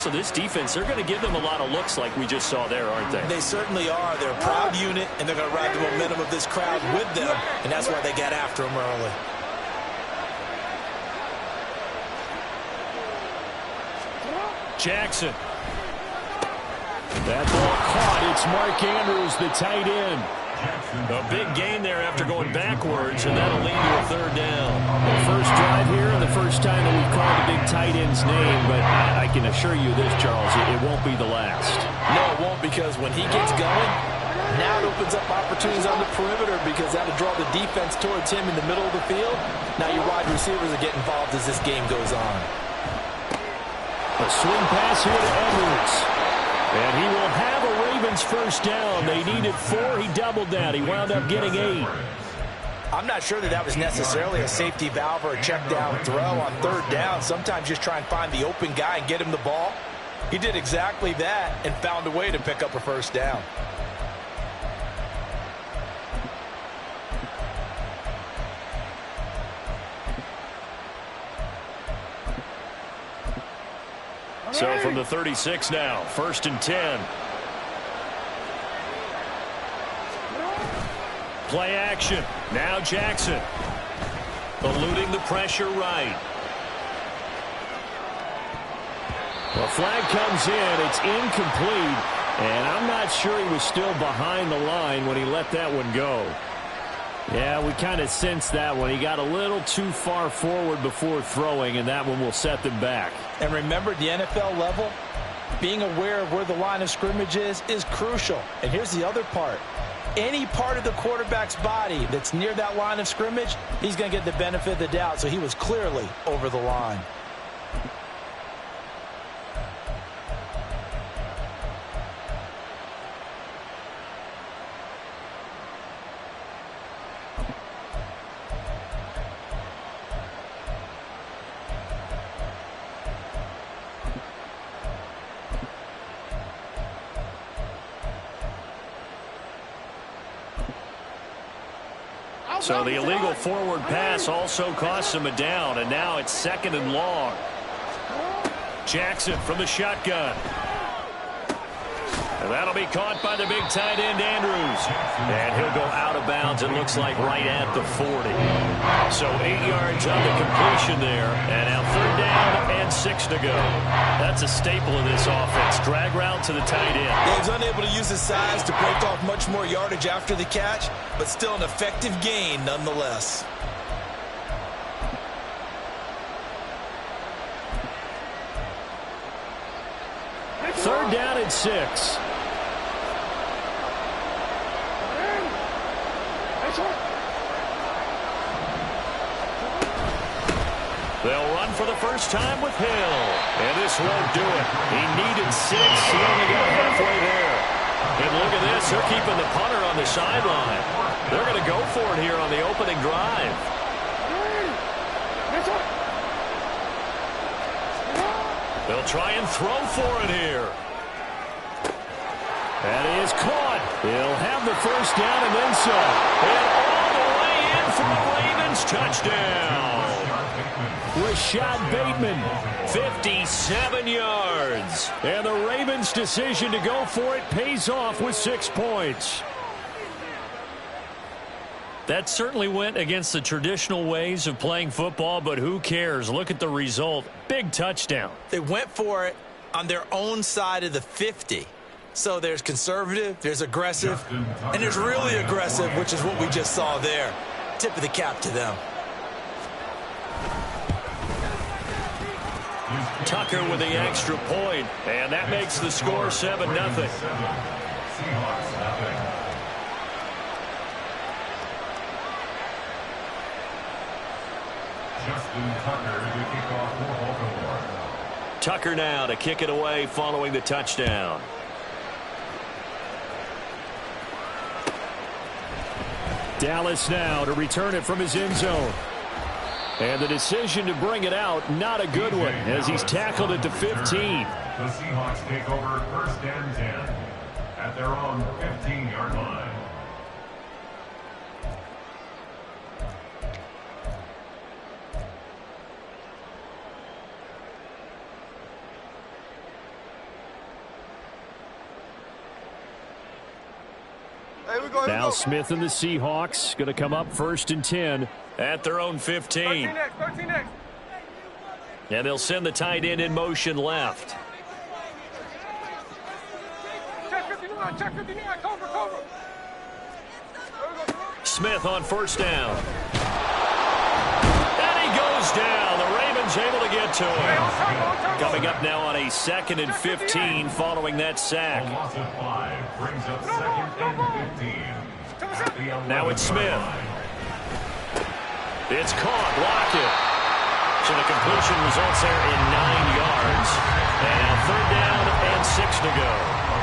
So this defense, they're going to give them a lot of looks like we just saw there, aren't they? They certainly are. They're a proud unit, and they're going to ride the momentum of this crowd with them, and that's why they got after them early. Jackson. That ball caught. It's Mark Andrews, the tight end. A big gain there after going backwards, and that'll lead to a third down. The first drive here and the first time that we've called a big tight end's name, but I can assure you this, Charles, it won't be the last. No, it won't, because when he gets going, now it opens up opportunities on the perimeter because that'll draw the defense towards him in the middle of the field. Now your wide receivers will get involved as this game goes on. A swing pass here to Edwards. And he will have a Ravens first down. They needed 4. He doubled that. He wound up getting 8. I'm not sure that was necessarily a safety valve or a check down throw on third down. Sometimes just try and find the open guy and get him the ball. He did exactly that and found a way to pick up a first down. So from the 36 now, 1st and 10. Play action. Now Jackson. Eluding the pressure right. The flag comes in. It's incomplete. And I'm not sure he was still behind the line when he let that one go. Yeah, we kind of sensed that one. He got a little too far forward before throwing, and that one will set them back. And remember, the NFL level, being aware of where the line of scrimmage is crucial. And here's the other part. Any part of the quarterback's body that's near that line of scrimmage, he's going to get the benefit of the doubt. So he was clearly over the line. So the illegal forward pass also costs him a down, and now it's 2nd and long. Jackson from the shotgun. And that'll be caught by the big tight end, Andrews. And he'll go out of bounds, it looks like right at the 40. So 8 yards on the completion there. And now 3rd down and 6 to go. That's a staple of this offense. Drag route to the tight end. Yeah, he's unable to use his size to break off much more yardage after the catch, but still an effective gain nonetheless. Third down and 6. They'll run for the first time with Hill. And this won't do it. He needed 6. He only got halfway there. And look at this. They're keeping the punter on the sideline. They're going to go for it here on the opening drive. They'll try and throw for it here. That is caught. He'll have the first down and then some. And all the way in for the Ravens touchdown. Rashad Bateman, 57 yards. And the Ravens' decision to go for it pays off with 6 points. That certainly went against the traditional ways of playing football, but who cares? Look at the result. Big touchdown. They went for it on their own side of the 50. So there's conservative, there's aggressive, and there's really aggressive, which is what we just saw there. Tip of the cap to them. Tucker with the extra point, and that makes the score 7-0. Tucker now to kick it away following the touchdown. Dallas now to return it from his end zone. And the decision to bring it out, not a good one, as he's tackled at the 15. The Seahawks take over 1st and 10 at their own 15-yard line. Now Smith and the Seahawks going to come up 1st and 10 at their own 15. 13 next. And they'll send the tight end in motion left. Check 59, cover. Smith on 1st down. And he goes down. The Ravens able to get to him. Coming up now on a 2nd and 15 following that sack. A loss of 5 brings up 2nd and 15. Now it's Smith. It's caught. Lockett. So the completion results there in 9 yards. And now 3rd down and 6 to go.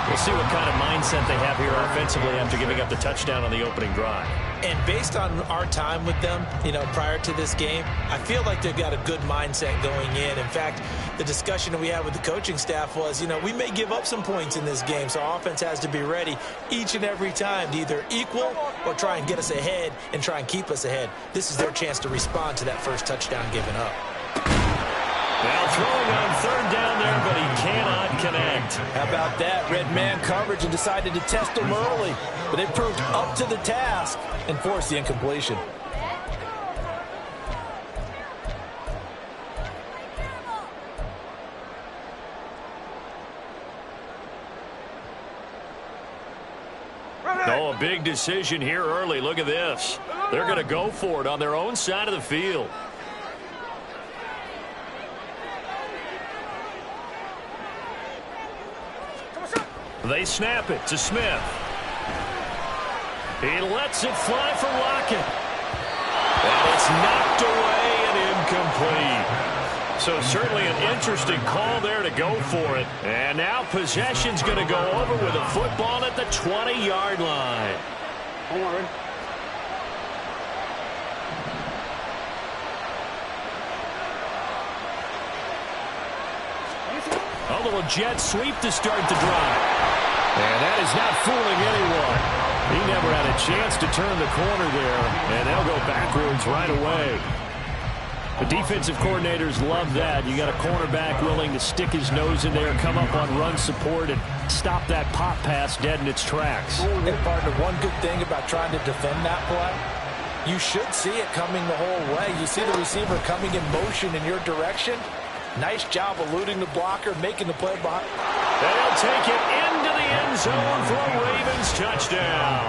We'll see what kind of mindset they have here offensively after giving up the touchdown on the opening drive. And based on our time with them, prior to this game, I feel like they've got a good mindset going in. In fact, the discussion that we had with the coaching staff was, we may give up some points in this game, so our offense has to be ready each and every time to either equal or try and get us ahead and try and keep us ahead. This is their chance to respond to that first touchdown given up. Now throwing on 3rd down there, but he cannot connect. How about that? Red man coverage and decided to test him early. But they proved up to the task and forced the incompletion. Oh, a big decision here early. Look at this. They're going to go for it on their own side of the field. They snap it to Smith. He lets it fly for Lockett. And it's knocked away and incomplete. So certainly an interesting call there to go for it. And now possession's going to go over with a football at the 20-yard line. Hold on, ready? A little jet sweep to start the drive. And that is not fooling anyone. He never had a chance to turn the corner there, and they'll go backwards right away. The defensive coordinators love that. You got a cornerback willing to stick his nose in there, come up on run support, and stop that pop pass dead in its tracks. And partner, one good thing about trying to defend that play, you should see it coming the whole way. You see the receiver coming in motion in your direction. Nice job eluding the blocker, making the play behind. They'll take it into the end zone for a Ravens touchdown.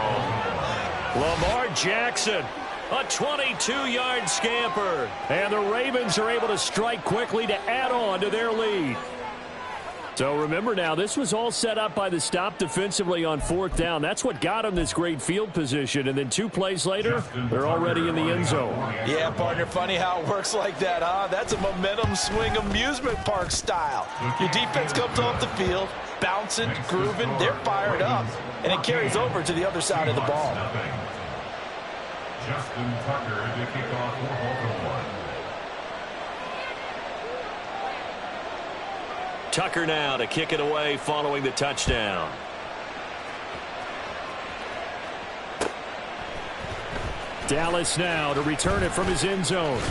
Lamar Jackson, a 22-yard scamper. And the Ravens are able to strike quickly to add on to their lead. So remember now, this was all set up by the stop defensively on 4th down. That's what got them this great field position. And then 2 plays later, they're already in the end zone. Yeah, partner, funny how it works like that, huh? That's a momentum swing amusement park style. Your defense comes off the field, bouncing, grooving, they're fired up, and it carries over to the other side of the ball. Justin Tucker to kick off for Baltimore. Tucker now to kick it away following the touchdown. Dallas now to return it from his end zone.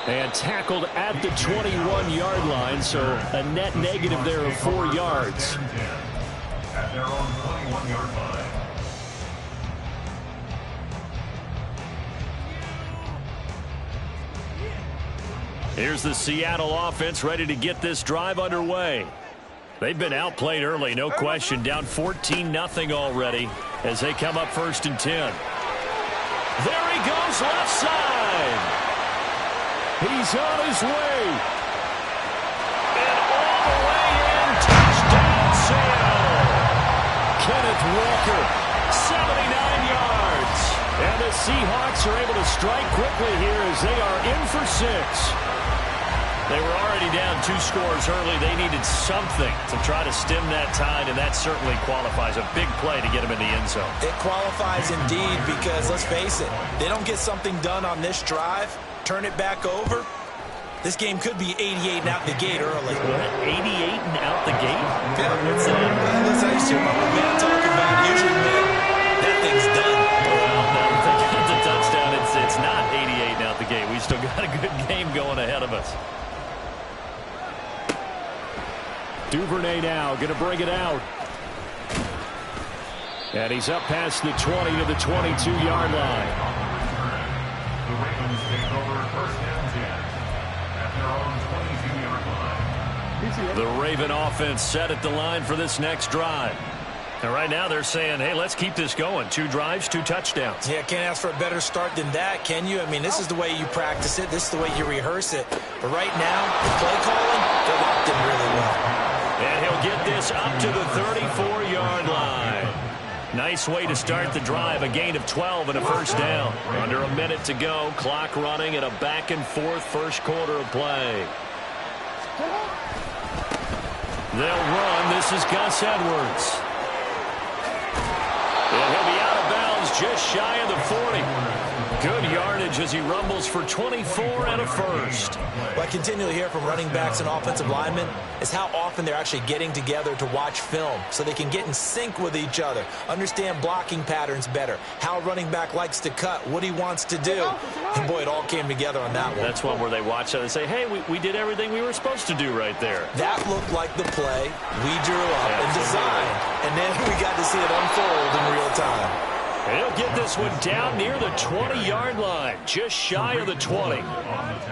And tackled at the 21-yard line, so a net negative there of 4 yards. At their own 21-yard line. Here's the Seattle offense ready to get this drive underway. They've been outplayed early, no question. Down 14-0 already as they come up 1st and 10. There he goes, left side. He's on his way. And all the way in, touchdown Seattle. Kenneth Walker, 79 yards. And the Seahawks are able to strike quickly here as they are in for 6. They were already down 2 scores early. They needed something to try to stem that tide, and that certainly qualifies. A big play to get them in the end zone. It qualifies indeed because, let's face it, they don't get something done on this drive, turn it back over, this game could be 88 and out the gate early. What, 88 and out the gate? Yeah, listen, I used to hear my old man talk about it. Usually, man, that thing's done. Well, no, if they got the touchdown, it's not 88 and out the gate. We still got a good game going ahead of us. Duvernay now going to bring it out. And he's up past the 20 to the 22-yard line. The Ravens take over first and 10 at their own 22-yard line. The Raven offense set at the line for this next drive. And right now they're saying, hey, let's keep this going. 2 drives, 2 touchdowns. Yeah, can't ask for a better start than that, can you? I mean, this is the way you practice it. This is the way you rehearse it. But right now, the play calling, they're locked in really well. And he'll get this up to the 34-yard line. Nice way to start the drive. A gain of 12 and a first down. Under a minute to go. Clock running and a back-and-forth first quarter of play. They'll run. This is Gus Edwards. And he'll be out of bounds just shy of the 40. Good yardage as he rumbles for 24 and a first. What I continually hear from running backs and offensive linemen is how often they're actually getting together to watch film so they can get in sync with each other, understand blocking patterns better, how a running back likes to cut, what he wants to do. And, boy, it all came together on that one. That's one where they watch that and say, hey, we did everything we were supposed to do right there. That looked like the play we drew up and designed, and then we got to see it unfold in real time. And he'll get this one down near the 20-yard line, just shy of the 20.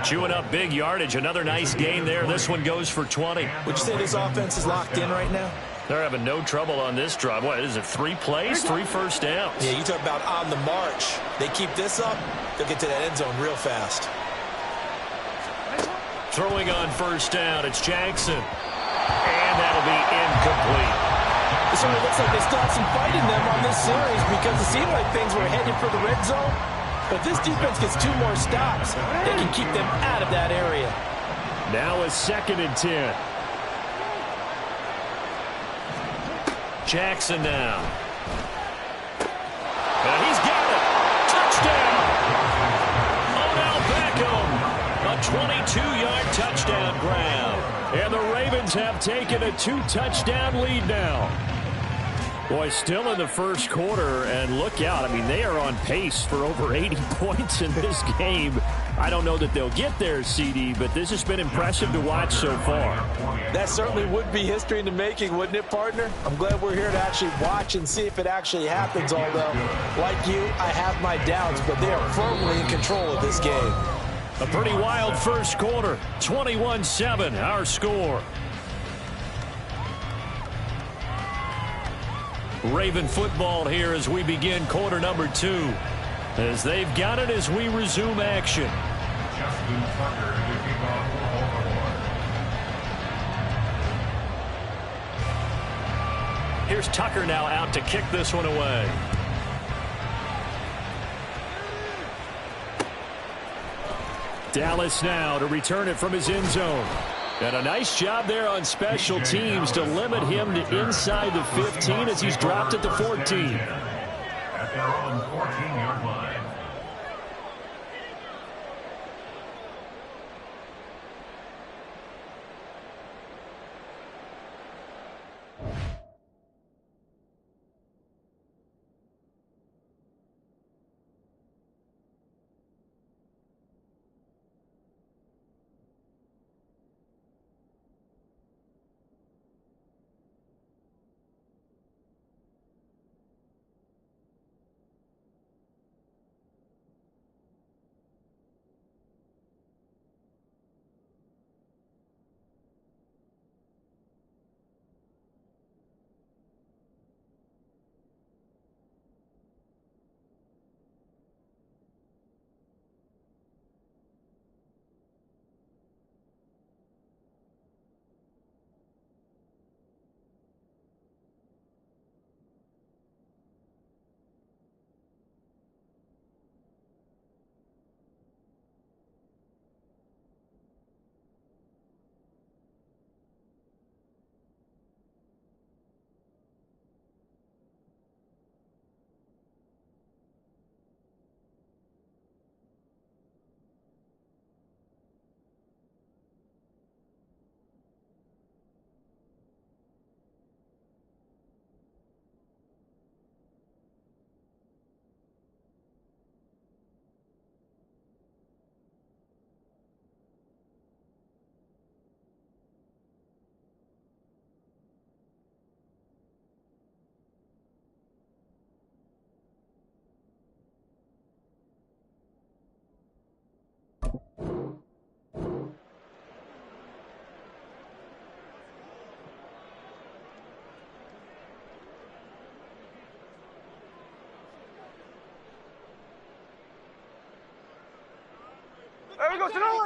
Chewing up big yardage. Another nice gain there. This one goes for 20. Would you say this offense is locked in right now? They're having no trouble on this drive. What is it, 3 plays, 3 first downs? Yeah, you talk about on the march. They keep this up, they'll get to that end zone real fast. Throwing on first down, it's Jackson. And that'll be incomplete. It certainly looks like they still have some fight in them on this series because it seemed like things were headed for the red zone. But if this defense gets 2 more stops, they can keep them out of that area. Now a 2nd and 10. Jackson now. And he's got it. Touchdown. Odell Beckham. A 22-yard touchdown grab. And the Ravens have taken a 2-touchdown lead now. Boy, still in the first quarter, and look out. I mean, they are on pace for over 80 points in this game. I don't know that they'll get there, CD, but this has been impressive to watch so far. That certainly would be history in the making, wouldn't it, partner? I'm glad we're here to actually watch and see if it actually happens, although, like you, I have my doubts, but they are firmly in control of this game. A pretty wild first quarter. 21-7, our score. Raven football here as we begin quarter number 2. As they've got it as we resume action. Justin Tucker to kick off Baltimore. Here's Tucker now out to kick this one away. Dallas now to return it from his end zone. And a nice job there on special teams to limit him to inside the 15 as he's dropped at the 14. At their own 14-yard line.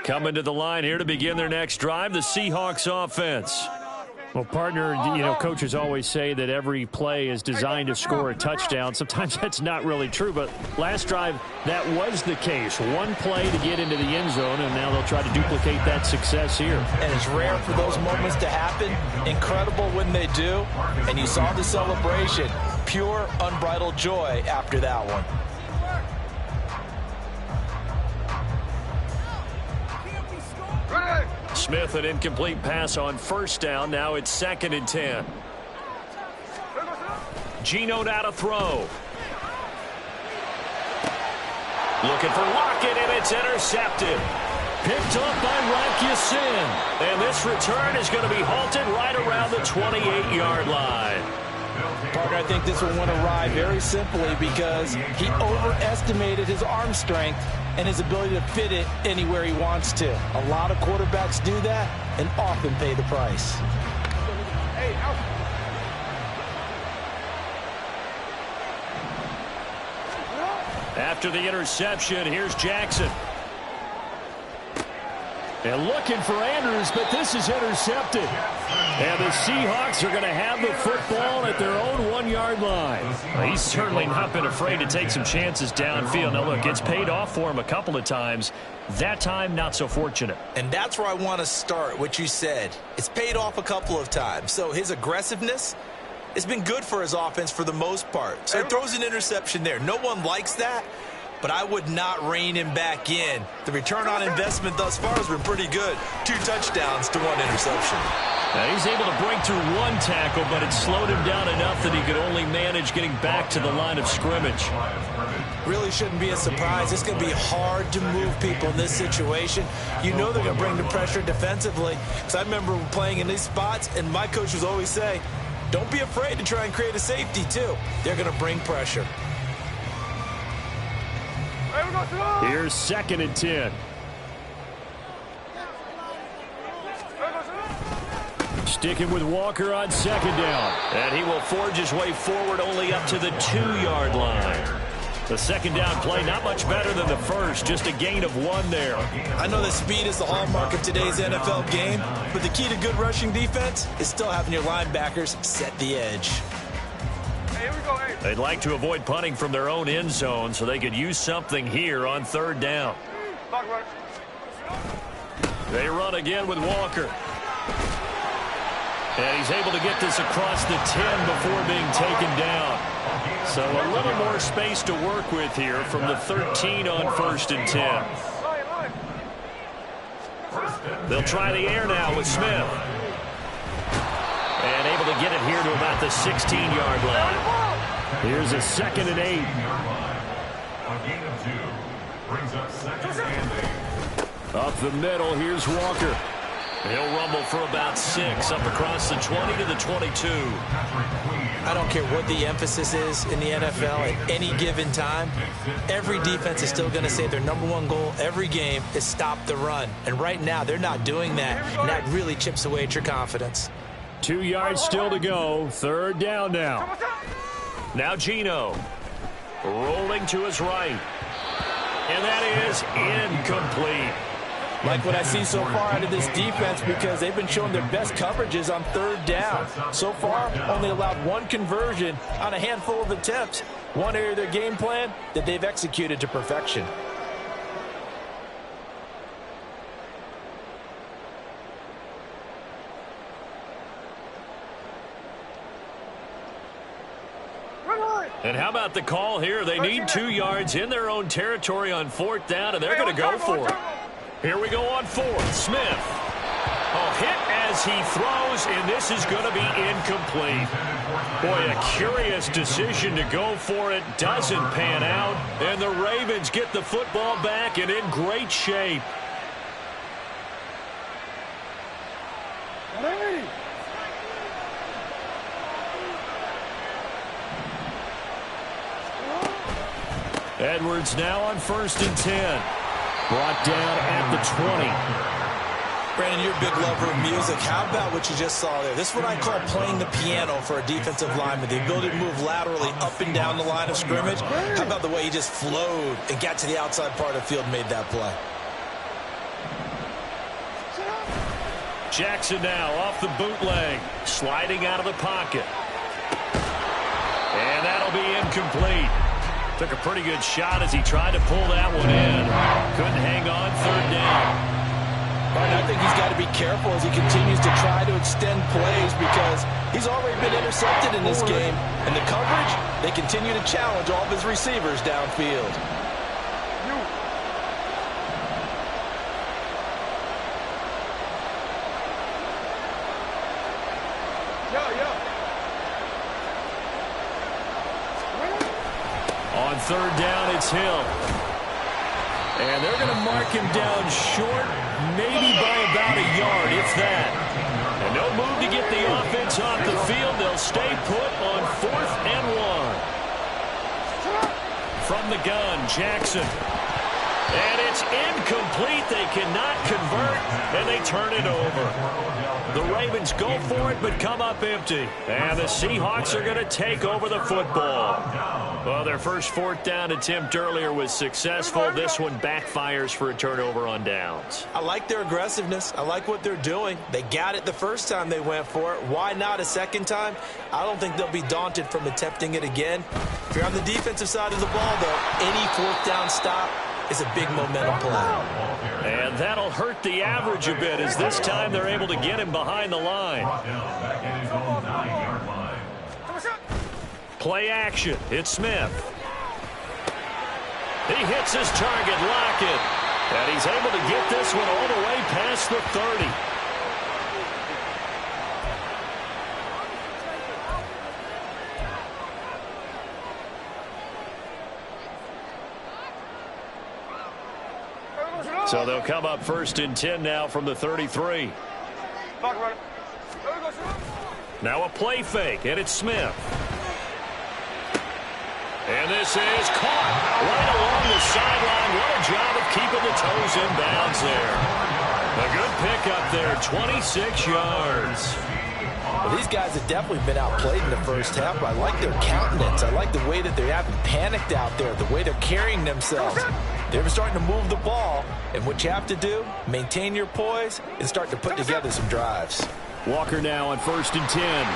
Coming to the line here to begin their next drive, the Seahawks offense. Well, partner, coaches always say that every play is designed to score a touchdown. Sometimes that's not really true, but last drive, that was the case. One play to get into the end zone, and now they'll try to duplicate that success here. And it's rare for those moments to happen. Incredible when they do. And you saw the celebration. Pure, unbridled joy after that one. Smith, an incomplete pass on first down. Now it's 2nd and 10. Geno now to throw. Looking for Lockett, and it's intercepted. Picked up by Rakisin. And this return is going to be halted right around the 28-yard line. Partner, I think this one went awry very simply because he overestimated his arm strength and his ability to fit it anywhere he wants to. A lot of quarterbacks do that and often pay the price. After the interception, here's Jackson. And looking for Andrews, but this is intercepted. And the Seahawks are going to have the football at their own 1-yard line. Well, he's certainly not been afraid to take some chances downfield. Now, look, it's paid off for him a couple of times. That time, not so fortunate. And that's where I want to start, what you said. It's paid off a couple of times. So his aggressiveness has been good for his offense for the most part. So he throws an interception there. No one likes that. But I would not rein him back in. The return on investment thus far has been pretty good. 2 touchdowns to 1 interception. Now he's able to break through 1 tackle, but it slowed him down enough that he could only manage getting back to the line of scrimmage. Really shouldn't be a surprise. It's going to be hard to move people in this situation. You know they're going to bring the pressure defensively. Because I remember playing in these spots, and my coach was always say, don't be afraid to try and create a safety, too. They're going to bring pressure. Here's 2nd and 10. Sticking with Walker on 2nd down. And he will forge his way forward only up to the 2-yard line. The 2nd down play not much better than the first, just a gain of 1 there. I know that speed is the hallmark of today's NFL game, but the key to good rushing defense is still having your linebackers set the edge. They'd like to avoid punting from their own end zone so they could use something here on 3rd down. They run again with Walker. And he's able to get this across the 10 before being taken down. So a little more space to work with here from the 13 on 1st and 10. They'll try the air now with Smith. And able to get it here to about the 16-yard line. Here's a 2nd and 8. A gain of 2 brings up 2nd and 8. Up the middle, here's Walker. He'll rumble for about 6 up across the 20 to the 22. I don't care what the emphasis is in the NFL at any given time. Every defense is still going to say their #1 goal every game is stop the run. And right now, they're not doing that, and that really chips away at your confidence. 2 yards still to go. 3rd down now. Now Geno rolling to his right. And that is incomplete. Like what I see so far out of this defense because they've been showing their best coverages on 3rd down. So far, only allowed 1 conversion on a handful of attempts. One area of their game plan that they've executed to perfection. And how about the call here? They need 2 yards in their own territory on 4th down, and they're going to go for it. Here we go on 4th. Smith. Hit as he throws, and this is going to be incomplete. Boy, a curious decision to go for it. Doesn't pan out, and the Ravens get the football back and in great shape. Edwards now on 1st and 10. Brought down at the 20. Brandon, you're a big lover of music. How about what you just saw there? This is what I call playing the piano for a defensive lineman. The ability to move laterally up and down the line of scrimmage. How about the way he just flowed and got to the outside part of the field and made that play? Jackson now off the bootleg, sliding out of the pocket. And that'll be incomplete. Took a pretty good shot as he tried to pull that one in. Couldn't hang on, third down. I think he's got to be careful as he continues to try to extend plays because he's already been intercepted in this game. And the coverage, they continue to challenge all of his receivers downfield. On third down, it's Hill. And they're going to mark him down short, maybe by about a yard, if that. And no move to get the offense off the field. They'll stay put on 4th and 1. From the gun, Jackson. And it's incomplete. They cannot convert, and they turn it over. The Ravens go for it, but come up empty. And the Seahawks are going to take over the football. Well, their first 4th down attempt earlier was successful. This one backfires for a turnover on downs. I like their aggressiveness. I like what they're doing. They got it the first time they went for it. Why not a second time? I don't think they'll be daunted from attempting it again. If you're on the defensive side of the ball, though, any 4th down stop is a big momentum play. And that'll hurt the average a bit as this time they're able to get him behind the line. Play action. It's Smith. He hits his target, Lockett. And he's able to get this one all the way past the 30. So they'll come up 1st and 10 now from the 33. Now a play fake, and it's Smith. And this is caught right along the sideline. What a job of keeping the toes in bounds there. A good pickup there, 26 yards. Well, these guys have definitely been outplayed in the first half. I like their countenance. I like the way that they haven't panicked out there, the way they're carrying themselves. They're starting to move the ball, and what you have to do, maintain your poise and start to put together some drives. Walker now on 1st and 10.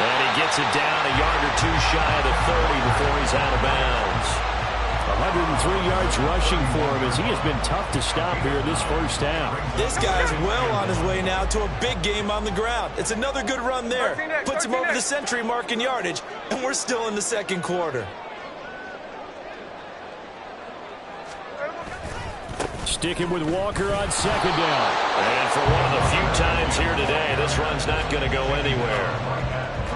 And he gets it down a yard or two shy of the 30 before he's out of bounds. 103 yards rushing for him as he has been tough to stop here in this first half. This guy's well on his way now to a big game on the ground. It's another good run there. Puts him over the century mark in yardage, and we're still in the second quarter. Sticking with Walker on 2nd down. And for one of the few times here today, this run's not going to go anywhere.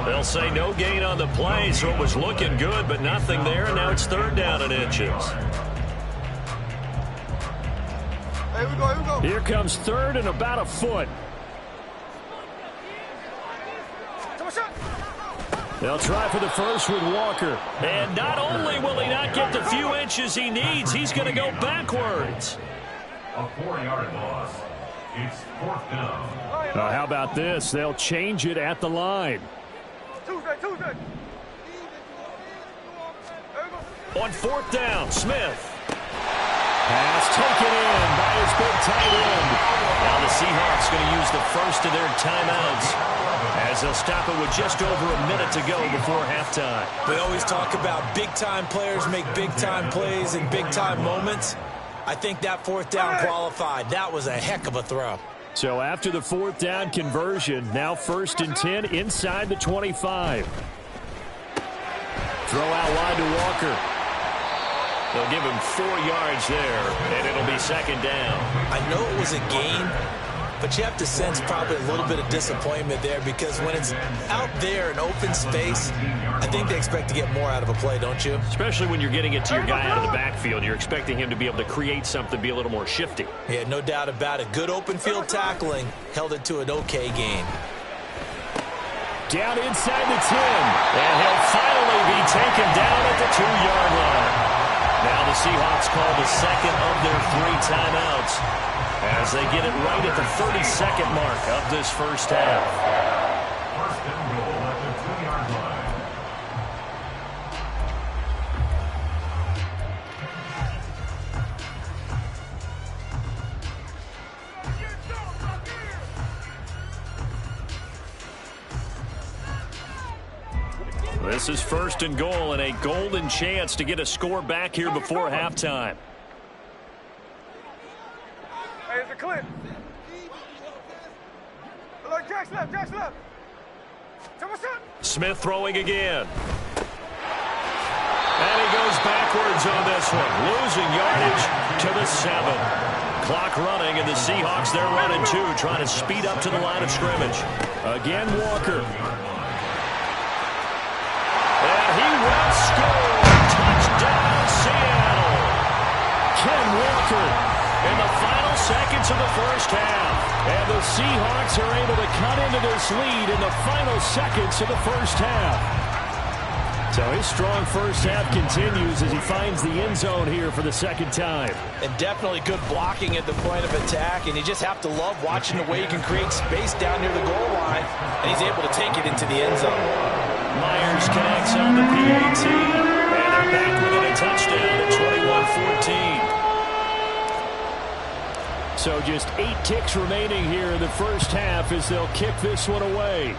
They'll say no gain on the play, so it was looking good, but nothing there. Now it's 3rd down and inches. Here we go. Here comes 3rd and about a foot. They'll try for the first with Walker. And not only will he not get the few inches he needs, he's going to go backwards. A 4-yard loss. It's 4th down. How about this? They'll change it at the line. Tuesday. On 4th down, Smith. Pass taken in by his big tight end. Now the Seahawks going to use the first of their timeouts as they'll stop it with just over a minute to go before halftime. We always talk about big-time players make big-time plays in big-time moments. I think that 4th down qualified. That was a heck of a throw. So after the 4th down conversion, now 1st and 10 inside the 25. Throw out wide to Walker. They'll give him 4 yards there, and it'll be 2nd down. I know it was a gain, but you have to sense probably a little bit of disappointment there because when it's out there in open space, I think they expect to get more out of a play, don't you? Especially when you're getting it to your guy out of the backfield. You're expecting him to be able to create something, be a little more shifty. Yeah, no doubt about it. Good open field tackling held it to an okay gain. Down inside the 10. And he'll finally be taken down at the 2-yard line. Now the Seahawks call the second of their 3 timeouts as they get it right at the 32nd mark of this first half. 1st and goal at the 2-yard line. This is 1st and goal and a golden chance to get a score back here before halftime. Hey, it's a clip. Look, Jack's left, Jack's left. Smith throwing again. And he goes backwards on this one, losing yardage to the 7. Clock running, and the Seahawks, they're running 2, trying to speed up to the line of scrimmage. Again, Walker. And he will score. Touchdown, Seattle. Ken Walker in the final seconds of the first half. And the Seahawks are able to cut into this lead in the final seconds of the first half. So his strong first half continues as he finds the end zone here for the second time. And definitely good blocking at the point of attack, and you just have to love watching the way he can create space down near the goal line, and he's able to take it into the end zone. Myers connects on the PAT, and they're back within a touchdown at 21-14. So just 8 ticks remaining here in the first half as they'll kick this one away.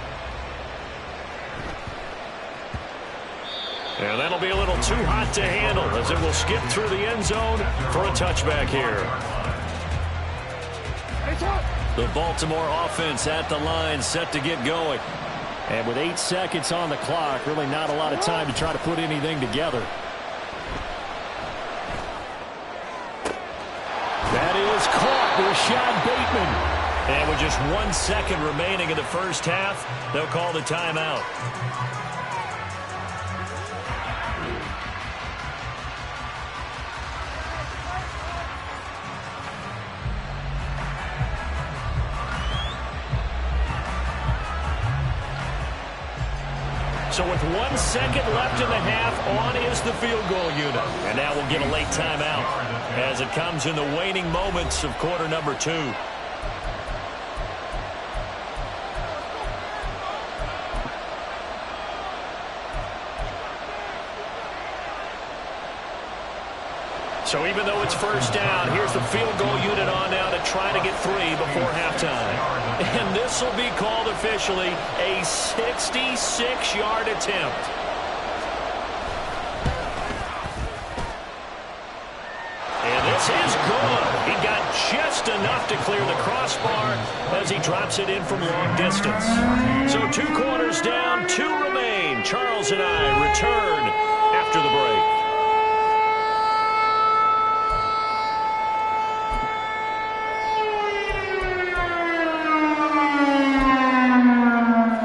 And that'll be a little too hot to handle as it will skip through the end zone for a touchback here. The Baltimore offense at the line, set to get going. And with 8 seconds on the clock, really not a lot of time to try to put anything together. That is caught, Rashad Bateman. And with just 1 second remaining in the first half, they'll call the timeout. So with 1 second left in the half, on is the field goal unit. And now we'll get a late timeout as it comes in the waning moments of quarter number 2. So even though it's first down, here's the field goal unit on now to try to get 3 before halftime. And this will be called officially a 66-yard attempt. And this is good. He got just enough to clear the crossbar as he drops it in from long distance. So 2 quarters down, 2 remain. Charles and I return after the break.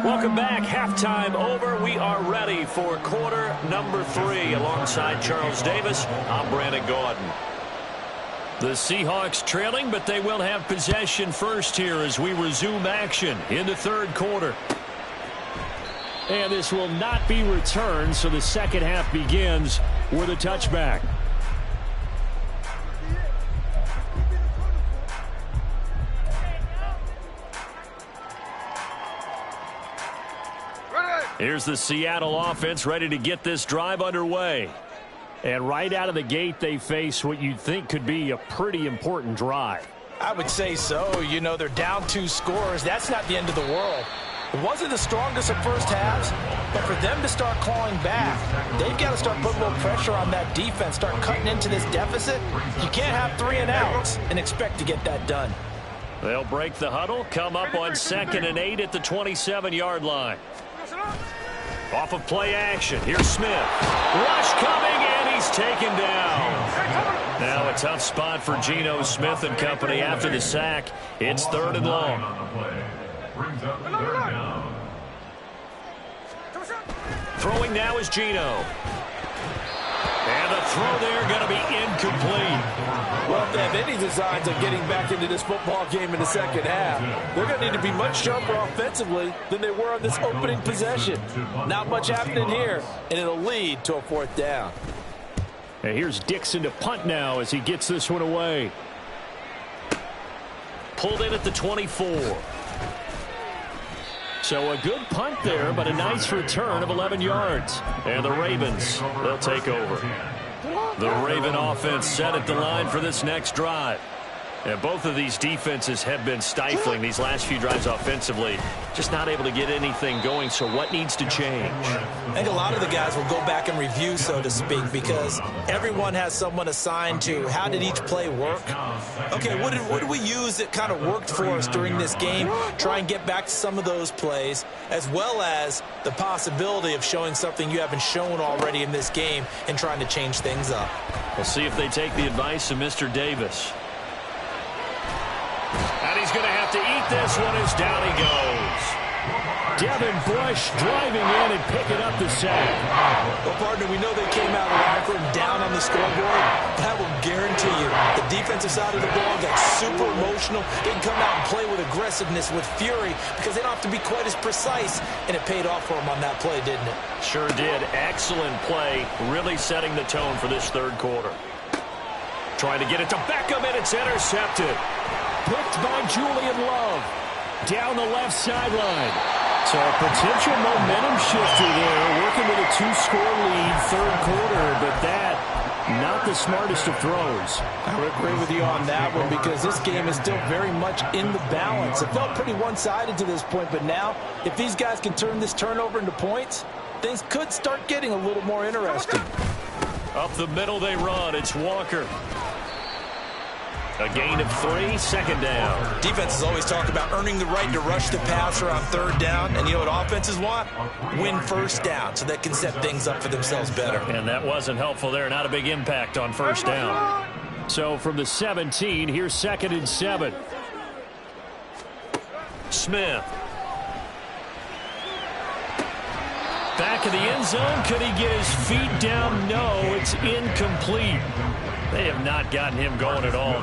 Welcome back. Halftime over. We are ready for quarter number 3. Alongside Charles Davis, I'm Brandon Gordon. The Seahawks trailing, but they will have possession first here as we resume action in the third quarter. And this will not be returned, so the second half begins with a touchback. Here's the Seattle offense ready to get this drive underway. And right out of the gate, they face what you'd think could be a pretty important drive. I would say so. You know, they're down 2 scores. That's not the end of the world. It wasn't the strongest of first halves, but for them to start clawing back, they've got to start putting a little pressure on that defense, start cutting into this deficit. You can't have 3 and outs and expect to get that done. They'll break the huddle, come up on 2nd and 8 at the 27-yard line. Off of play action, here's Smith. Rush coming, and he's taken down. Now a tough spot for Geno Smith and company after the sack. It's 3rd and long. Throwing now is Geno. And the throw there going to be incomplete. Well, if they have any designs of getting back into this football game in the second half, they're going to need to be much sharper offensively than they were on this opening possession. Not much happening here, and it'll lead to a 4th down. And here's Dixon to punt now as he gets this one away. Pulled in at the 24. So a good punt there, but a nice return of 11 yards. And the Ravens, they'll take over. The Raven offense set at the line for this next drive. And both of these defenses have been stifling these last few drives offensively. Just not able to get anything going, so what needs to change? I think a lot of the guys will go back and review, so to speak, because everyone has someone assigned to how did each play work. Okay, what did we use that kind of worked for us during this game? Try and get back to some of those plays, as well as the possibility of showing something you haven't shown already in this game and trying to change things up. We'll see if they take the advice of Mr. Davis. And he's going to have to eat this one as down he goes. Devin Bush driving in and picking up the sack. Well, partner, we know they came out of the locker room down on the scoreboard. That will guarantee you the defensive side of the ball got super emotional. They can come out and play with aggressiveness, with fury, because they don't have to be quite as precise. And it paid off for them on that play, didn't it? Sure did. Excellent play, really setting the tone for this third quarter. Trying to get it to Beckham, and it's intercepted. Picked by Julian Love. Down the left sideline. So a potential momentum shifter there, working with a 2-score lead third quarter, but that, not the smartest of throws. I would agree with you on that one because this game is still very much in the balance. It felt pretty one-sided to this point, but now, if these guys can turn this turnover into points, things could start getting a little more interesting. Up the middle they run. It's Walker. A gain of 3, second down. Defenses always talk about earning the right to rush the passer on third down. And you know what offenses want? Win first down so they can set things up for themselves better. And that wasn't helpful there. Not a big impact on first down. So from the 17, here's 2nd and 7. Smith. Back of the end zone. Could he get his feet down? No, it's incomplete. They have not gotten him going at all.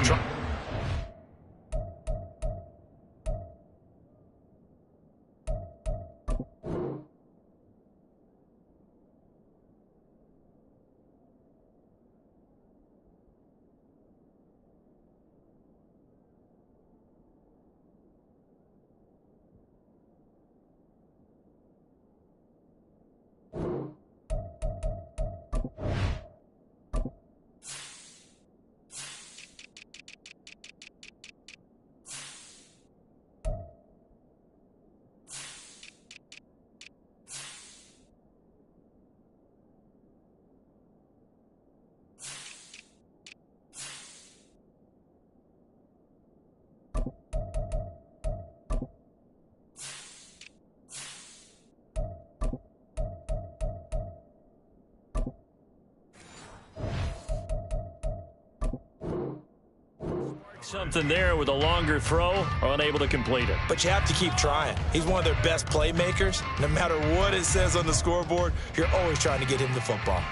Something there with a longer throw, unable to complete it. But you have to keep trying. He's one of their best playmakers. No matter what it says on the scoreboard, you're always trying to get him the football.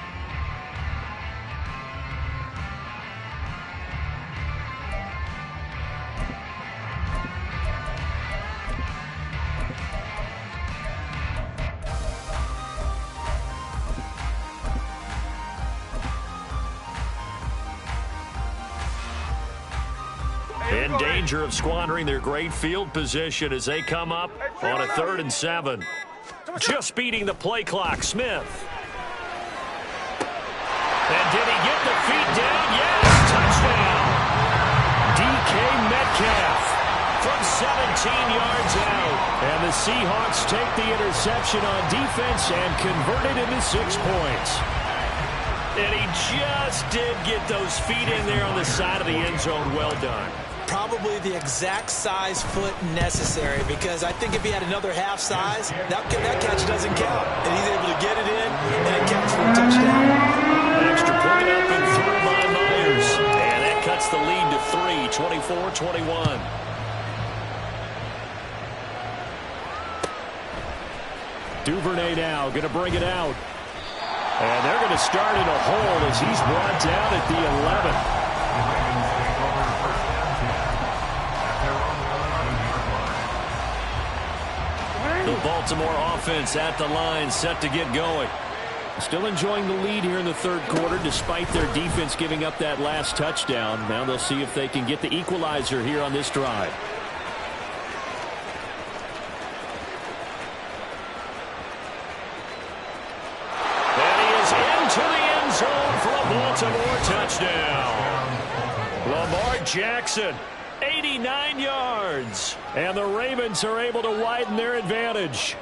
In danger of squandering their great field position as they come up on a 3rd and 7. Just beating the play clock, Smith. And did he get the feet down? Yes, touchdown. DK Metcalf from 17 yards out. And the Seahawks take the interception on defense and convert it into 6 points. And he just did get those feet in there on the side of the end zone. Well done. Probably the exact size foot necessary, because I think if he had another half size, that catch doesn't count. And he's able to get it in, and it counts for a touchdown. An extra point up and through by Myers. And that cuts the lead to 3, 24-21. Duvernay now going to bring it out. And they're going to start in a hole as he's brought down at the 11. The Baltimore offense at the line, set to get going. Still enjoying the lead here in the third quarter, despite their defense giving up that last touchdown. Now they'll see if they can get the equalizer here on this drive. And he is into the end zone for a Baltimore touchdown. Lamar Jackson 89 yards. And the Ravens are able to widen their advantage.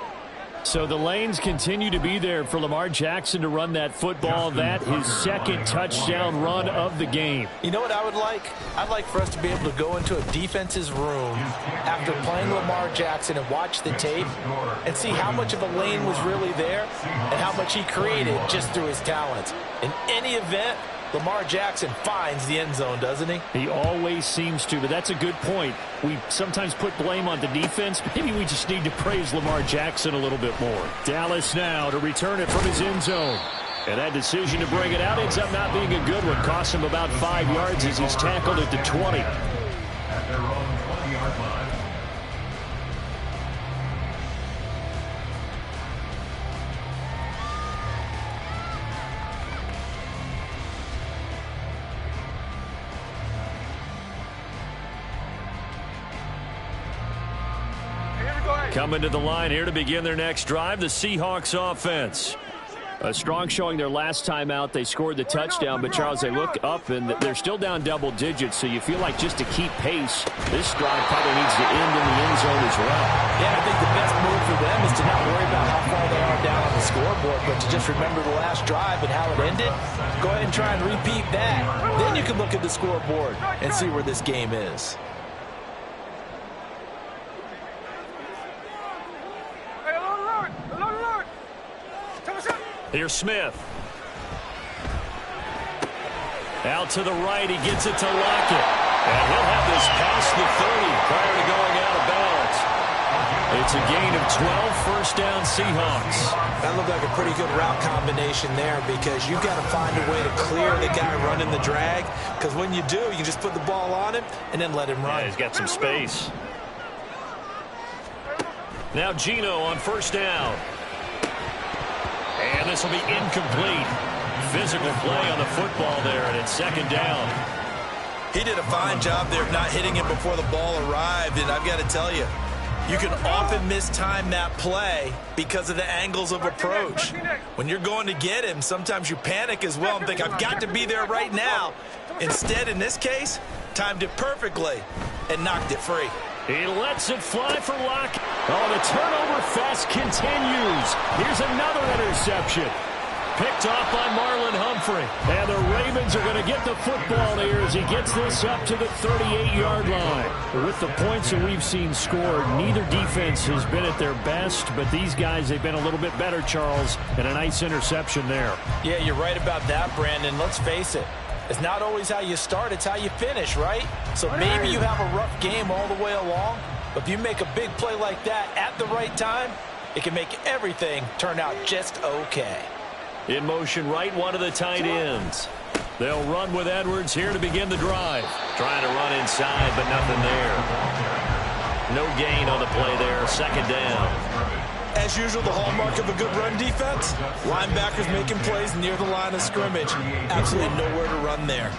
So the lanes continue to be there for Lamar Jackson to run that football. That his second touchdown run of the game. You know what I would like? I'd like for us to be able to go into a defense's room after playing Lamar Jackson and watch the tape and see how much of a lane was really there and how much he created just through his talents. In any event, Lamar Jackson finds the end zone, doesn't he? He always seems to, but that's a good point. We sometimes put blame on the defense. Maybe we just need to praise Lamar Jackson a little bit more. Dallas now to return it from his end zone. And that decision to bring it out ends up not being a good one. Costs him about 5 yards as he's tackled at the 20. At their own 20-yard line. Coming to the line here to begin their next drive, the Seahawks offense. A strong showing their last time out. They scored the touchdown, but Charles, they look up and they're still down double digits, so you feel like just to keep pace, this drive probably needs to end in the end zone as well. Yeah, I think the best move for them is to not worry about how far they are down on the scoreboard, but to just remember the last drive and how it ended. Go ahead and try and repeat that. Then you can look at the scoreboard and see where this game is. Here's Smith. Out to the right. He gets it to Lockett. And he'll have this past the 30 prior to going out of bounds. It's a gain of 12, first down Seahawks. That looked like a pretty good route combination there because you've got to find a way to clear the guy running the drag, because when you do, you can just put the ball on him and then let him run. Yeah, he's got some space. Now Geno on first down. And this will be incomplete. Physical play on the football there, and it's second down. He did a fine job there of not hitting him before the ball arrived, and I've got to tell you, you can often mistime that play because of the angles of approach. When you're going to get him, sometimes you panic as well and think, I've got to be there right now. Instead, in this case, timed it perfectly and knocked it free. He lets it fly for Lockett. Oh, the turnover fest continues. Here's another interception. Picked off by Marlon Humphrey. And the Ravens are going to get the football here as he gets this up to the 38-yard line. With the points that we've seen scored, neither defense has been at their best, but these guys, they've been a little bit better, Charles, and a nice interception there. Yeah, you're right about that, Brandon. Let's face it. It's not always how you start, it's how you finish, right? So maybe you have a rough game all the way along, but if you make a big play like that at the right time, it can make everything turn out just okay. In motion right, one of the tight ends. They'll run with Edwards here to begin the drive. Trying to run inside, but nothing there. No gain on the play there, second down. As usual, the hallmark of a good run defense, linebackers making plays near the line of scrimmage. Absolutely nowhere to run there.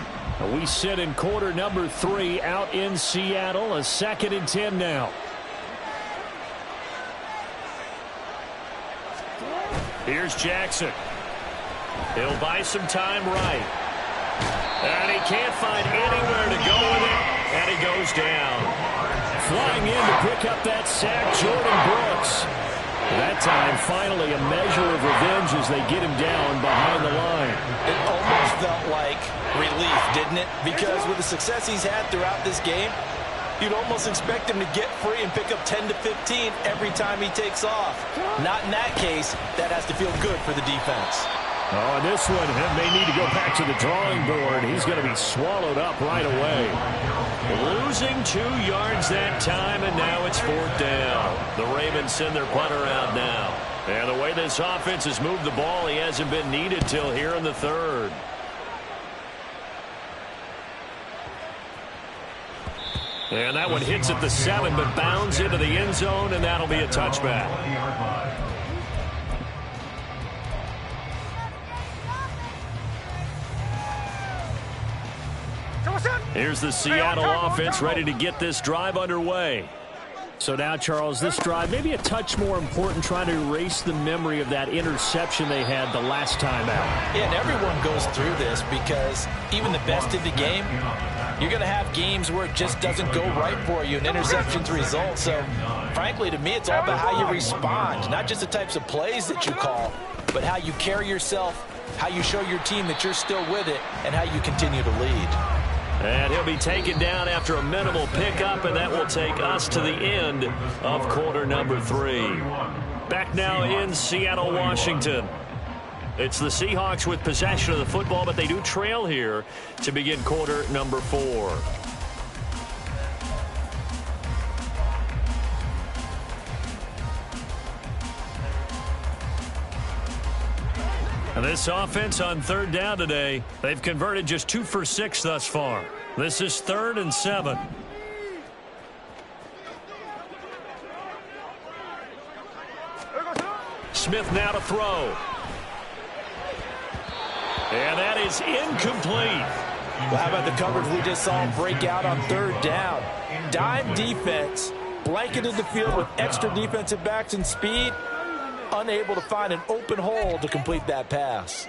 We sit in quarter number 3 out in Seattle. A 2nd and 10 now. Here's Jackson. He'll buy some time right. And he can't find anywhere to go with it. And he goes down. Flying in to pick up that sack, Jordan Brooks. That time, finally, a measure of revenge as they get him down behind the line. It almost felt like relief, didn't it? Because with the success he's had throughout this game, you'd almost expect him to get free and pick up 10 to 15 every time he takes off. Not in that case. That has to feel good for the defense. Oh, and this one may need to go back to the drawing board. He's going to be swallowed up right away. Losing 2 yards that time, and now it's 4th down. The Ravens send their punter out now. And the way this offense has moved the ball, he hasn't been needed till here in the 3rd. And that one hits at the 7, but bounds into the end zone, and that'll be a touchback. Here's the Seattle offense ready to get this drive underway. So now, Charles, this drive maybe a touch more important, trying to erase the memory of that interception they had the last time out. Yeah, and everyone goes through this because even the best in the game, You're going to have games where it just doesn't go right for you, and interceptions result. So, frankly, to me, it's all about how you respond, not just the types of plays that you call, but how you carry yourself, how you show your team that you're still with it, and how you continue to lead. And he'll be taken down after a minimal pickup, and that will take us to the end of quarter number 3. Back now in Seattle, Washington. It's the Seahawks with possession of the football, but they do trail here to begin quarter number 4. And this offense on third down today, they've converted just 2 for 6 thus far. This is 3rd and 7. Smith now to throw. And that is incomplete. Well, how about the coverage we just saw break out on third down? Dime defense, blanketed the field with extra defensive backs and speed, unable to find an open hole to complete that pass.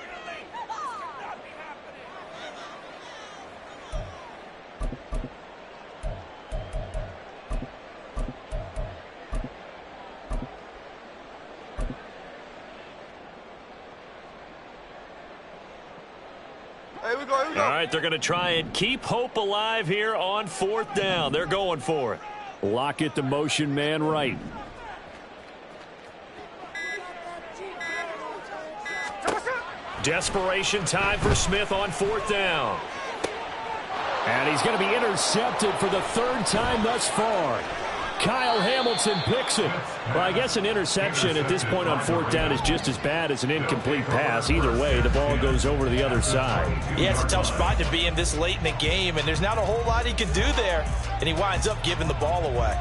All right, they're going to try and keep hope alive here on 4th down. They're going for it. Lock it to motion man right. Desperation time for Smith on 4th down. And he's going to be intercepted for the 3rd time thus far. Kyle Hamilton picks it. Well, I guess an interception at this point on 4th down is just as bad as an incomplete pass. Either way, the ball goes over to the other side. Yeah, it's a tough spot to be in this late in the game, and there's not a whole lot he can do there, and he winds up giving the ball away.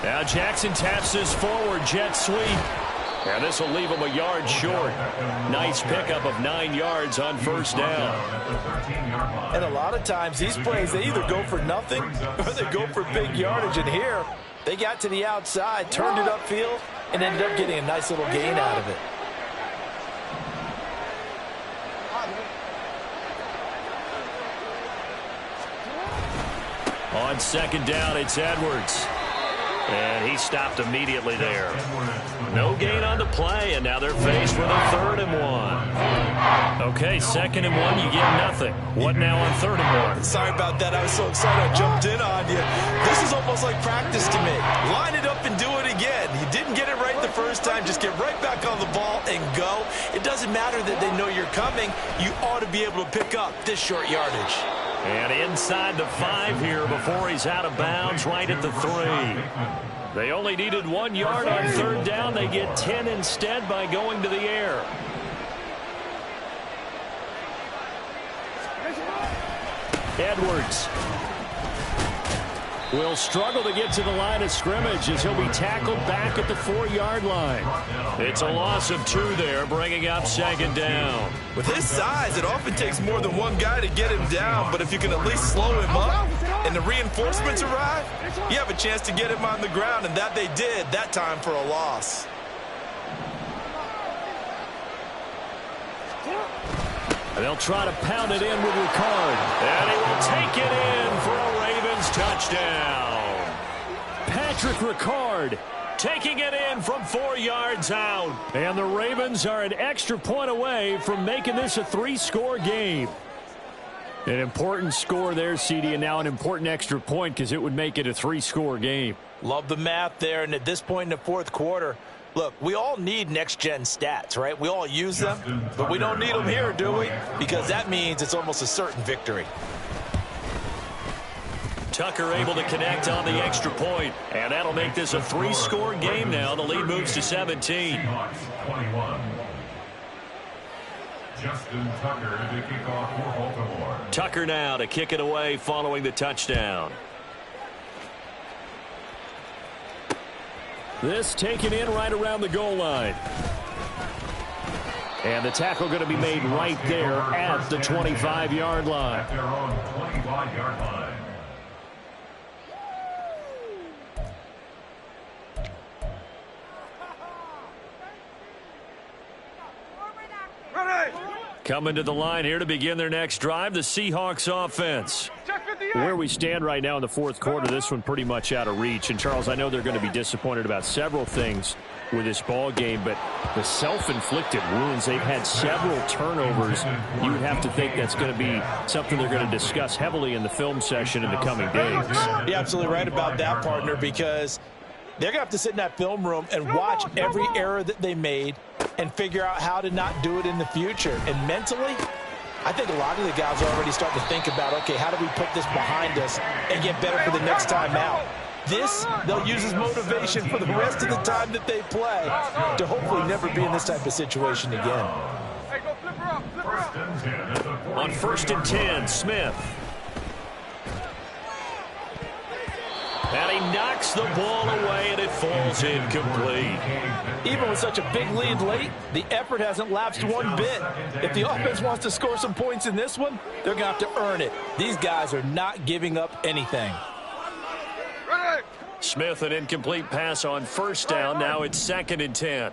Now Jackson taps this forward jet sweep. And this will leave him a yard short. Nice pickup of 9 yards on 1st down. And a lot of times these plays, they either go for nothing or they go for big yardage. And here, they got to the outside, turned it upfield, and ended up getting a nice little gain out of it. On 2nd down, it's Edwards. And he stopped immediately there. No gain on the play, and now they're faced with a 3rd and 1. Okay, 2nd and 1, you get nothing. What now on 3rd and 1? Sorry about that. I was so excited I jumped in on you. This is almost like practice to me. Line it up and do it again. You didn't get it right the first time. Just get right back on the ball and go. It doesn't matter that they know you're coming. You ought to be able to pick up this short yardage. And inside the 5 here before he's out of bounds, right at the 3. They only needed 1 yard on 3rd down. They get 10 instead by going to the air. Edwards will struggle to get to the line of scrimmage as he'll be tackled back at the 4-yard line. It's a loss of 2 there, bringing up 2nd down. With his size, it often takes more than one guy to get him down, but if you can at least slow him up and the reinforcements arrive, you have a chance to get him on the ground, and that they did that time for a loss. And they'll try to pound it in with Ricard. And he will take it in for a Ravens touchdown. Patrick Ricard taking it in from 4 yards out. And the Ravens are an extra point away from making this a 3-score game. An important score there, CD, and now an important extra point because it would make it a 3-score game. Love the math there, and at this point in the 4th quarter, look, we all need next-gen stats, right? We all use them, but we don't need them here, do we? Because that means it's almost a certain victory. Tucker able to connect on the extra point, and that'll make this a 3-score game now. The lead moves to 17. Justin Tucker to kick off for Baltimore. Tucker now to kick it away following the touchdown. This taken in right around the goal line. And the tackle going to be made right there at the 25-yard line. At their own 25-yard line. Coming to the line here to begin their next drive, the Seahawks offense. Where we stand right now in the fourth quarter, this one pretty much out of reach. And, Charles, I know they're going to be disappointed about several things with this ball game, but the self-inflicted wounds, they've had several turnovers. You would have to think that's going to be something they're going to discuss heavily in the film session in the coming days. You're absolutely right about that, partner, because they're going to have to sit in that film room and watch every error that they made and figure out how to not do it in the future. And mentally, I think a lot of the guys are already starting to think about, okay, how do we put this behind us and get better for the next time out? This, they'll use as motivation for the rest of the time that they play to hopefully never be in this type of situation again. On 1st and 10, Smith. And he knocks the ball away, and it falls incomplete. Even with such a big lead late, the effort hasn't lapsed one bit. If the offense wants to score some points in this one, they're going to have to earn it. These guys are not giving up anything. Smith, an incomplete pass on 1st down. Now it's 2nd and 10.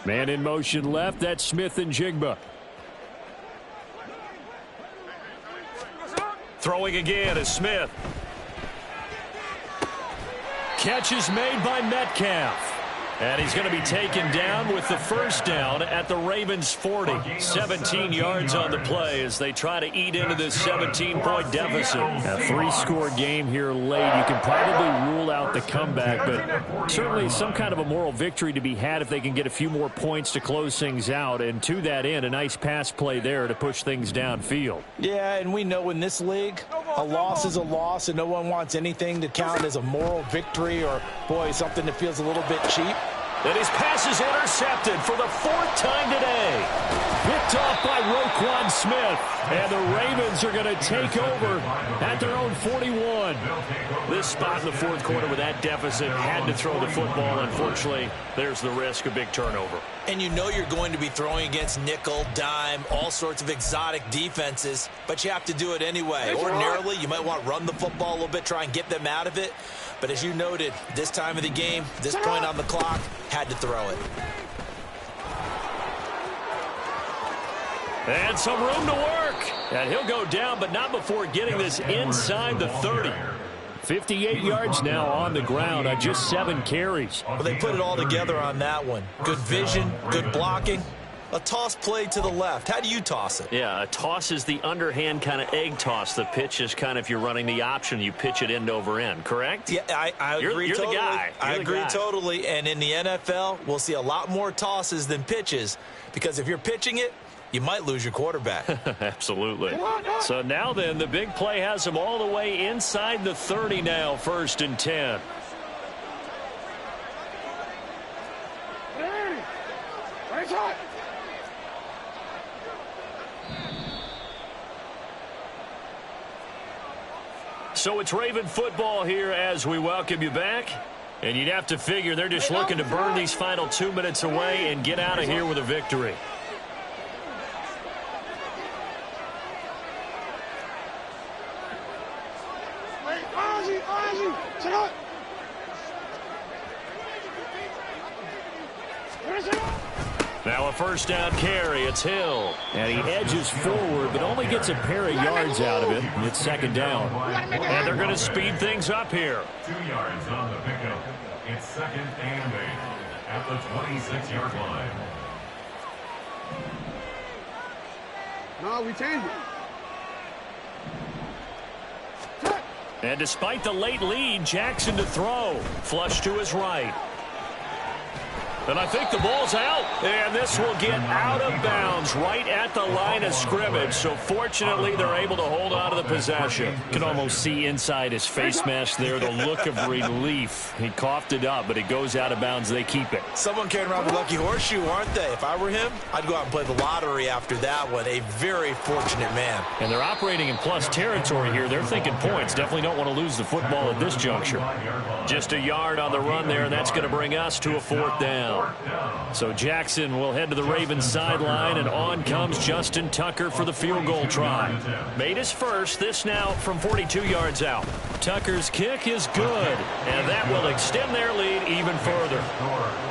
Man in motion left. That's Smith and Jigba. Throwing again is Smith. Catch is made by Metcalf. And he's going to be taken down with the 1st down at the Ravens' 40. 17 yards on the play as they try to eat into this 17-point deficit. A 3-score game here late. You can probably rule out the comeback, but certainly some kind of a moral victory to be had if they can get a few more points to close things out. And to that end, a nice pass play there to push things downfield. Yeah, and we know in this league, a loss is a loss, and no one wants anything to count as a moral victory or, boy, something that feels a little bit cheap. And his pass is intercepted for the 4th time today. Picked off by Roquan Smith. And the Ravens are going to take over at their own 41. This spot in the 4th quarter with that deficit had to throw the football. Unfortunately, there's the risk of big turnover. And you know you're going to be throwing against nickel, dime, all sorts of exotic defenses, but you have to do it anyway. Ordinarily, you might want to run the football a little bit, try and get them out of it. But as you noted, this time of the game, this point on the clock, had to throw it. And some room to work. And he'll go down, but not before getting this inside the 30. 58 yards now on the ground on just 7 carries. Well, they put it all together on that one. Good vision, good blocking. A toss play to the left. How do you toss it? Yeah, a toss is the underhand kind of egg toss. The pitch is kind of, if you're running the option, you pitch it end over end, correct? Yeah, I agree you're totally. The guy. I agree totally. And in the NFL, we'll see a lot more tosses than pitches because if you're pitching it, you might lose your quarterback. Absolutely. So now then, the big play has him all the way inside the 30 now, 1st and 10. So it's Raven football here as we welcome you back. And you'd have to figure they're just looking to burn these final 2 minutes away and get out of here with a victory. Now a 1st down carry. It's Hill. And he edges forward, but only gets a pair of yards out of it. And it's 2nd down. And they're going to speed things up here. 2 yards on the pickup. It's 2nd and 8 at the 26-yard line. No, we changed it. And despite the late lead, Jackson to throw. Flush to his right. And I think the ball's out. And this will get out of bounds right at the line of scrimmage. So fortunately, they're able to hold on to the possession. You can almost see inside his face mask there the look of relief. He coughed it up, but it goes out of bounds. They keep it. Someone carrying around the lucky horseshoe, aren't they? If I were him, I'd go out and play the lottery after that one. A very fortunate man. And they're operating in plus territory here. They're thinking points. Definitely don't want to lose the football at this juncture. Just a yard on the run there, and that's going to bring us to a 4th down. So Jackson will head to the Ravens sideline, and on comes Justin Tucker for the field goal try. Made his first, this now from 42 yards out. Tucker's kick is good, and that will extend their lead even further.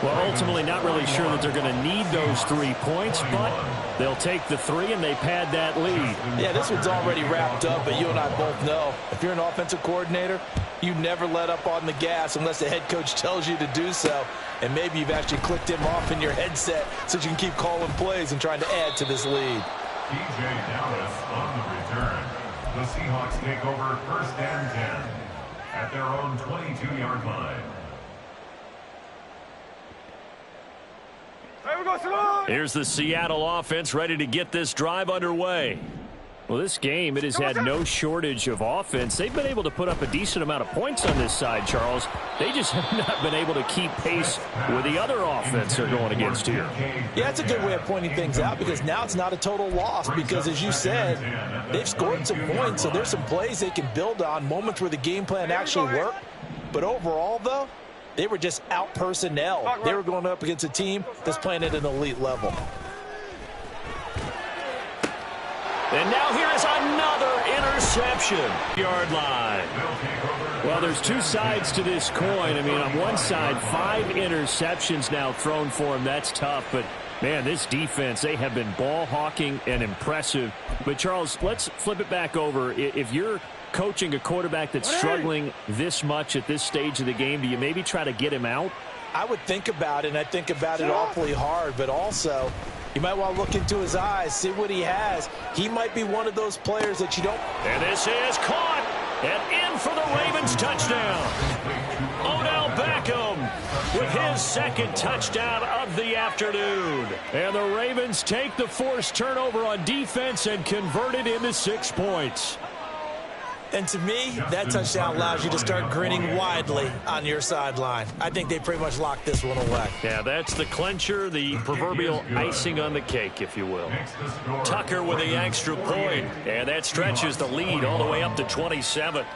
Well, ultimately not really sure that they're going to need those 3 points, but they'll take the 3 and they pad that lead. Yeah, this one's already wrapped up, but you and I both know if you're an offensive coordinator, you never let up on the gas unless the head coach tells you to do so. And maybe you've actually clicked him off in your headset so you can keep calling plays and trying to add to this lead. T.J. Dallas on the return. The Seahawks take over 1st and 10 at their own 22-yard line. Here's the Seattle offense ready to get this drive underway. Well, this game, it has had no shortage of offense. They've been able to put up a decent amount of points on this side, Charles. They just have not been able to keep pace with the other offense they're going against here. Yeah, that's a good way of pointing things out because now it's not a total loss because, as you said, they've scored some points, so there's some plays they can build on, moments where the game plan actually worked. But overall, though, they were just out personnel. They were going up against a team that's playing at an elite level. And now here is another interception. Yard line. Well, there's 2 sides to this coin. I mean, on one side, 5 interceptions now thrown for him. That's tough. But, man, this defense, they have been ball hawking and impressive. But, Charles, let's flip it back over. If you're coaching a quarterback that's struggling this much at this stage of the game, do you maybe try to get him out? I would think about it, and I think about it awfully hard. But also, you might want to look into his eyes, see what he has. He might be one of those players that you don't. And this is caught and in for the Ravens touchdown. Odell Beckham with his 2nd touchdown of the afternoon. And the Ravens take the forced turnover on defense and convert it into 6 points. And to me, that touchdown allows you to start grinning widely on your sideline. I think they pretty much locked this one away. Yeah, that's the clincher, the proverbial icing on the cake, if you will. Tucker with the extra point, and that stretches the lead all the way up to 27.